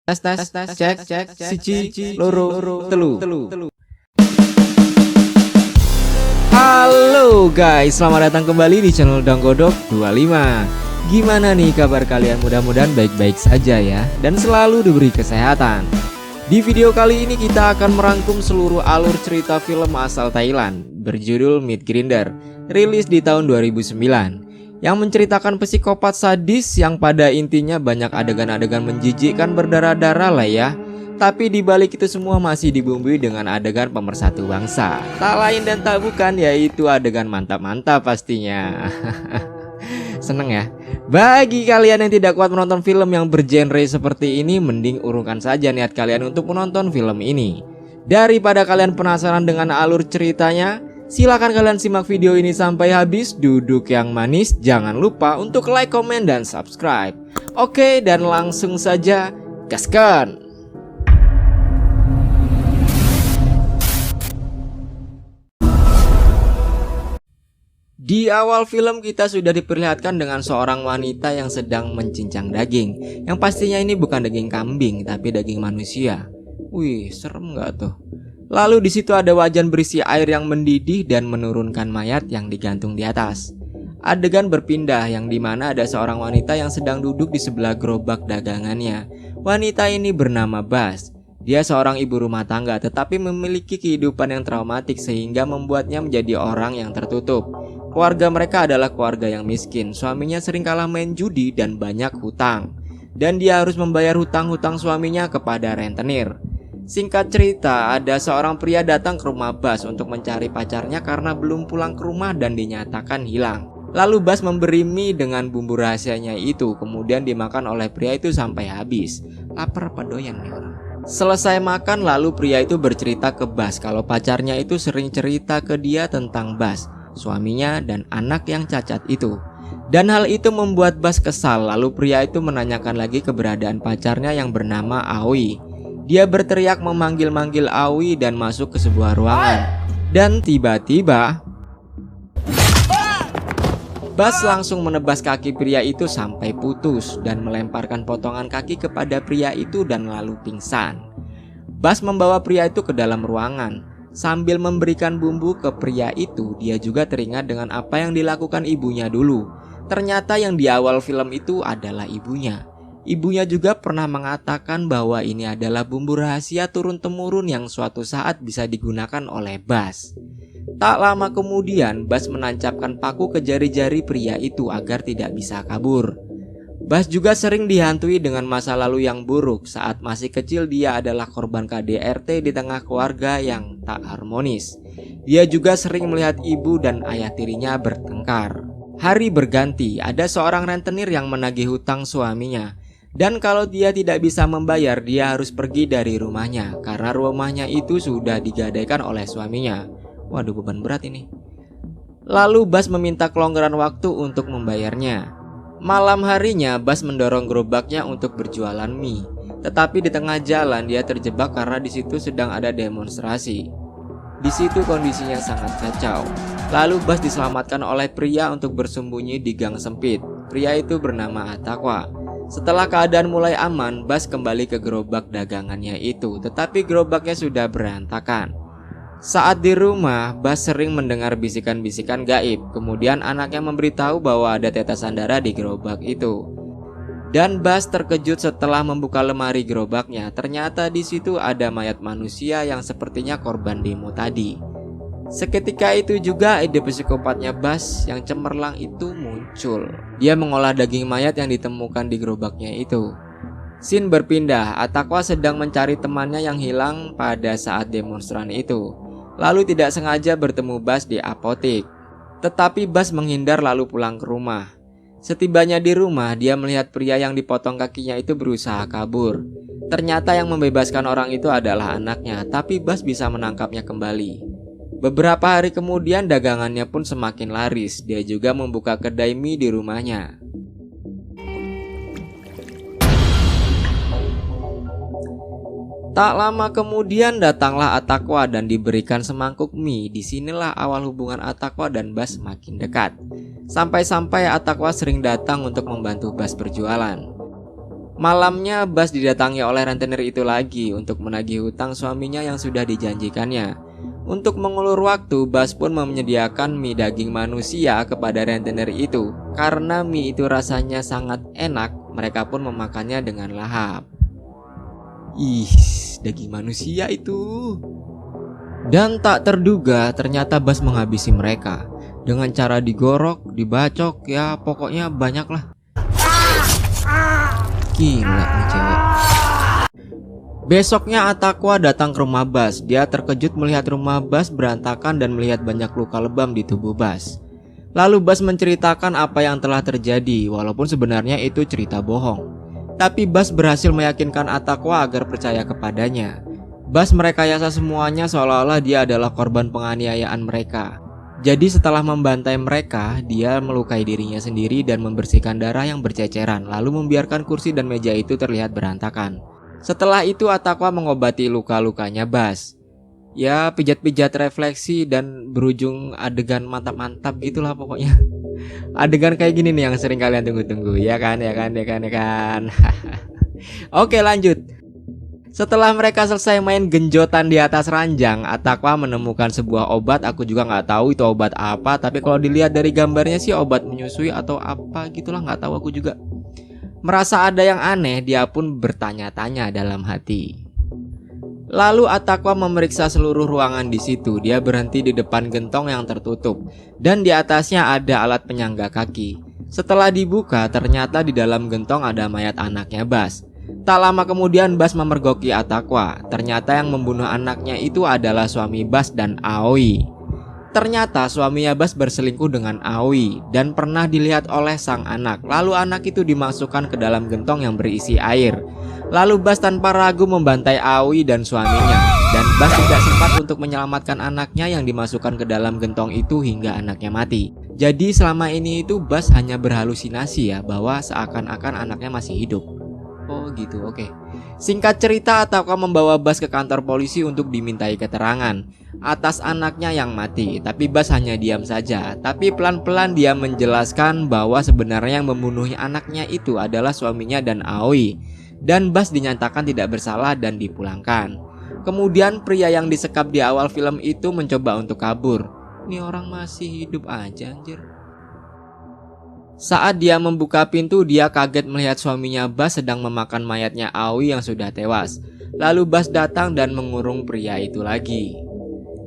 Tes cek siji loro telu. Halo guys, selamat datang kembali di channel Danggodok 25. Gimana nih kabar kalian? Mudah-mudahan baik-baik saja ya, dan selalu diberi kesehatan. Di video kali ini kita akan merangkum seluruh alur cerita film asal Thailand berjudul Midgrinder, rilis di tahun 2009, yang menceritakan psikopat sadis yang pada intinya banyak adegan-adegan menjijikkan berdarah-darah lah ya. Tapi di balik itu semua masih dibumbui dengan adegan pemersatu bangsa. Tak lain dan tak bukan yaitu adegan mantap-mantap pastinya. Seneng ya? Bagi kalian yang tidak kuat menonton film yang bergenre seperti ini, mending urungkan saja niat kalian untuk menonton film ini. Daripada kalian penasaran dengan alur ceritanya, silakan kalian simak video ini sampai habis. Duduk yang manis, jangan lupa untuk like, komen, dan subscribe. Oke, dan langsung saja gaskan. Di awal film kita sudah diperlihatkan dengan seorang wanita yang sedang mencincang daging, yang pastinya ini bukan daging kambing tapi daging manusia. Wih, serem nggak tuh? Lalu di situ ada wajan berisi air yang mendidih dan menurunkan mayat yang digantung di atas. Adegan berpindah yang dimana ada seorang wanita yang sedang duduk di sebelah gerobak dagangannya. Wanita ini bernama Bas. Dia seorang ibu rumah tangga tetapi memiliki kehidupan yang traumatik sehingga membuatnya menjadi orang yang tertutup. Keluarga mereka adalah keluarga yang miskin. Suaminya sering kalah main judi dan banyak hutang, dan dia harus membayar hutang-hutang suaminya kepada rentenir. Singkat cerita, ada seorang pria datang ke rumah Bas untuk mencari pacarnya karena belum pulang ke rumah dan dinyatakan hilang. Lalu Bas memberi mie dengan bumbu rahasianya itu, kemudian dimakan oleh pria itu sampai habis. Lapar apa doyan nih orang? Selesai makan, lalu pria itu bercerita ke Bas kalau pacarnya itu sering cerita ke dia tentang Bas, suaminya dan anak yang cacat itu. Dan hal itu membuat Bas kesal. Lalu pria itu menanyakan lagi keberadaan pacarnya yang bernama Aoi. Dia berteriak memanggil-manggil Aoi dan masuk ke sebuah ruangan. Dan tiba-tiba Bas langsung menebas kaki pria itu sampai putus dan melemparkan potongan kaki kepada pria itu dan lalu pingsan. Bas membawa pria itu ke dalam ruangan. Sambil memberikan bumbu ke pria itu, dia juga teringat dengan apa yang dilakukan ibunya dulu. Ternyata yang di awal film itu adalah ibunya. Ibunya juga pernah mengatakan bahwa ini adalah bumbu rahasia turun-temurun yang suatu saat bisa digunakan oleh Bas. Tak lama kemudian, Bas menancapkan paku ke jari-jari pria itu agar tidak bisa kabur. Bas juga sering dihantui dengan masa lalu yang buruk. Saat masih kecil dia adalah korban KDRT di tengah keluarga yang tak harmonis. Dia juga sering melihat ibu dan ayah tirinya bertengkar. Hari berganti, ada seorang rentenir yang menagih hutang suaminya. Dan kalau dia tidak bisa membayar, dia harus pergi dari rumahnya karena rumahnya itu sudah digadaikan oleh suaminya. Waduh, beban berat ini. Lalu Bas meminta kelonggaran waktu untuk membayarnya. Malam harinya Bas mendorong gerobaknya untuk berjualan mie. Tetapi di tengah jalan dia terjebak karena di situ sedang ada demonstrasi. Di situ kondisinya sangat kacau. Lalu Bas diselamatkan oleh pria untuk bersembunyi di gang sempit. Pria itu bernama Atakwa. Setelah keadaan mulai aman, Bas kembali ke gerobak dagangannya itu, tetapi gerobaknya sudah berantakan. Saat di rumah, Bas sering mendengar bisikan-bisikan gaib. Kemudian anaknya memberitahu bahwa ada tetesan darah di gerobak itu. Dan Bas terkejut setelah membuka lemari gerobaknya. Ternyata di situ ada mayat manusia yang sepertinya korban demo tadi. Seketika itu juga ide psikopatnya Bas yang cemerlang itu muncul. Dia mengolah daging mayat yang ditemukan di gerobaknya itu. Scene berpindah, Atakwa sedang mencari temannya yang hilang pada saat demonstran itu. Lalu tidak sengaja bertemu Bas di apotek. Tetapi Bas menghindar lalu pulang ke rumah. Setibanya di rumah, dia melihat pria yang dipotong kakinya itu berusaha kabur. Ternyata yang membebaskan orang itu adalah anaknya, tapi Bas bisa menangkapnya kembali. Beberapa hari kemudian dagangannya pun semakin laris. Dia juga membuka kedai mie di rumahnya. Tak lama kemudian datanglah Atakwa dan diberikan semangkuk mie. Disinilah awal hubungan Atakwa dan Bas makin dekat. Sampai-sampai Atakwa sering datang untuk membantu Bas berjualan. Malamnya Bas didatangi oleh rentenir itu lagi untuk menagih hutang suaminya yang sudah dijanjikannya. Untuk mengulur waktu, Bas pun menyediakan mie daging manusia kepada rentenir itu. Karena mie itu rasanya sangat enak, mereka pun memakannya dengan lahap. Ih, daging manusia itu. Dan tak terduga ternyata Bas menghabisi mereka dengan cara digorok, dibacok, ya pokoknya banyak lah. Gila nih cewek. Besoknya Atakwa datang ke rumah Bas. Dia terkejut melihat rumah Bas berantakan dan melihat banyak luka lebam di tubuh Bas. Lalu Bas menceritakan apa yang telah terjadi, walaupun sebenarnya itu cerita bohong. Tapi Bas berhasil meyakinkan Atakwa agar percaya kepadanya. Bas merekayasa semuanya seolah-olah dia adalah korban penganiayaan mereka. Jadi setelah membantai mereka, dia melukai dirinya sendiri dan membersihkan darah yang berceceran, lalu membiarkan kursi dan meja itu terlihat berantakan. Setelah itu Atakwa mengobati luka-lukanya Bas. Ya pijat-pijat refleksi dan berujung adegan mantap-mantap gitulah pokoknya. Adegan kayak gini nih yang sering kalian tunggu-tunggu, ya kan. Oke, lanjut. Setelah mereka selesai main genjotan di atas ranjang, Atakwa menemukan sebuah obat. Aku juga nggak tahu itu obat apa, tapi kalau dilihat dari gambarnya sih obat menyusui atau apa gitulah, nggak tahu aku juga. Merasa ada yang aneh, dia pun bertanya-tanya dalam hati. Lalu Atakwa memeriksa seluruh ruangan di situ. Dia berhenti di depan gentong yang tertutup dan di atasnya ada alat penyangga kaki. Setelah dibuka, ternyata di dalam gentong ada mayat anaknya Bas. Tak lama kemudian Bas memergoki Atakwa. Ternyata yang membunuh anaknya itu adalah suami Bas dan Aoi. Ternyata suaminya Bas berselingkuh dengan Aoi dan pernah dilihat oleh sang anak. Lalu anak itu dimasukkan ke dalam gentong yang berisi air. Lalu Bas tanpa ragu membantai Aoi dan suaminya. Dan Bas tidak sempat untuk menyelamatkan anaknya yang dimasukkan ke dalam gentong itu hingga anaknya mati. Jadi selama ini itu Bas hanya berhalusinasi ya, bahwa seakan-akan anaknya masih hidup. Oh gitu, oke. Singkat cerita, Atakwa membawa Bas ke kantor polisi untuk dimintai keterangan atas anaknya yang mati. Tapi Bas hanya diam saja. Tapi pelan-pelan dia menjelaskan bahwa sebenarnya yang membunuh anaknya itu adalah suaminya dan Aoi. Dan Bas dinyatakan tidak bersalah dan dipulangkan. Kemudian pria yang disekap di awal film itu mencoba untuk kabur. Ini orang masih hidup aja anjir. Saat dia membuka pintu, dia kaget melihat suaminya Bas sedang memakan mayatnya Aoi yang sudah tewas. Lalu Bas datang dan mengurung pria itu lagi.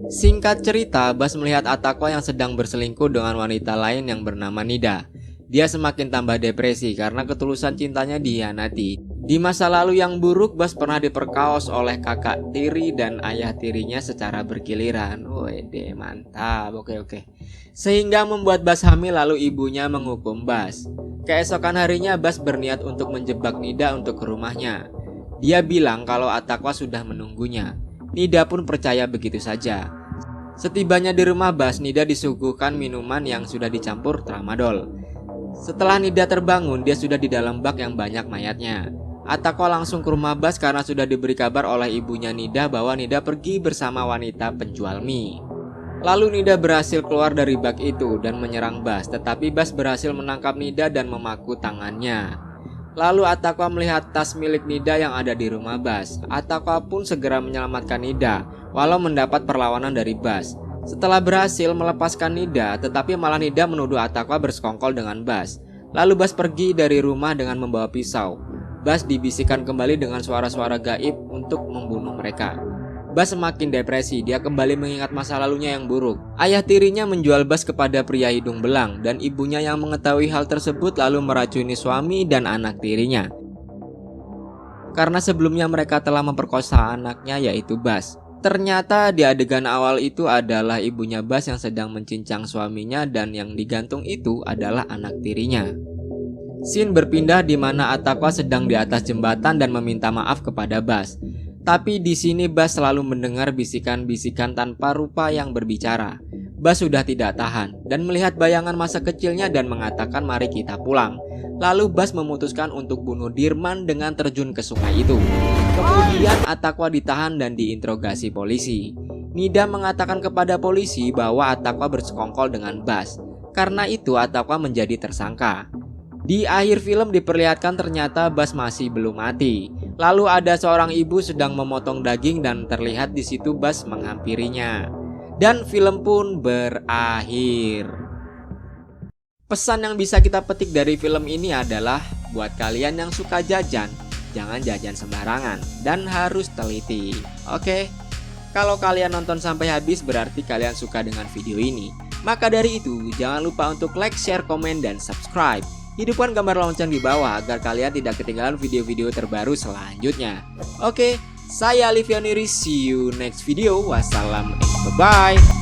Singkat cerita, Bas melihat Atakwa yang sedang berselingkuh dengan wanita lain yang bernama Nida. Dia semakin tambah depresi karena ketulusan cintanya dihianati. Di masa lalu yang buruk, Bas pernah diperkaos oleh kakak tiri dan ayah tirinya secara bergiliran. Wede, mantap, oke. Sehingga membuat Bas hamil, lalu ibunya menghukum Bas. Keesokan harinya Bas berniat untuk menjebak Nida untuk ke rumahnya. Dia bilang kalau Atakwa sudah menunggunya. Nida pun percaya begitu saja. Setibanya di rumah Bas, Nida disuguhkan minuman yang sudah dicampur tramadol. Setelah Nida terbangun, dia sudah di dalam bak yang banyak mayatnya. Atakwa langsung ke rumah Bas karena sudah diberi kabar oleh ibunya Nida bahwa Nida pergi bersama wanita penjual mie. Lalu Nida berhasil keluar dari bak itu dan menyerang Bas, tetapi Bas berhasil menangkap Nida dan memaku tangannya. Lalu Atakwa melihat tas milik Nida yang ada di rumah Bas. Atakwa pun segera menyelamatkan Nida, walau mendapat perlawanan dari Bas. Setelah berhasil melepaskan Nida, tetapi malah Nida menuduh Atakwa bersekongkol dengan Bas. Lalu Bas pergi dari rumah dengan membawa pisau. Bas dibisikkan kembali dengan suara-suara gaib untuk membunuh mereka. Bas semakin depresi, dia kembali mengingat masa lalunya yang buruk. Ayah tirinya menjual Bas kepada pria hidung belang dan ibunya yang mengetahui hal tersebut lalu meracuni suami dan anak tirinya. Karena sebelumnya mereka telah memperkosa anaknya yaitu Bas. Ternyata di adegan awal itu adalah ibunya Bas yang sedang mencincang suaminya dan yang digantung itu adalah anak tirinya. Scene berpindah di mana Atakwa sedang di atas jembatan dan meminta maaf kepada Bas. Tapi di sini Bas selalu mendengar bisikan-bisikan tanpa rupa yang berbicara. Bas sudah tidak tahan dan melihat bayangan masa kecilnya dan mengatakan mari kita pulang. Lalu Bas memutuskan untuk bunuh Dirman dengan terjun ke sungai itu. Kemudian Atakwa ditahan dan diinterogasi polisi. Nida mengatakan kepada polisi bahwa Atakwa bersekongkol dengan Bas. Karena itu Atakwa menjadi tersangka. Di akhir film diperlihatkan ternyata Bas masih belum mati. Lalu ada seorang ibu sedang memotong daging dan terlihat di situ Bas menghampirinya. Dan film pun berakhir. Pesan yang bisa kita petik dari film ini adalah buat kalian yang suka jajan, jangan jajan sembarangan dan harus teliti. Oke? Kalau kalian nonton sampai habis berarti kalian suka dengan video ini. Maka dari itu, jangan lupa untuk like, share, komen, dan subscribe. Hidupkan gambar lonceng di bawah agar kalian tidak ketinggalan video-video terbaru selanjutnya. Oke, saya Livianiri, see you next video. Wassalam, bye-bye.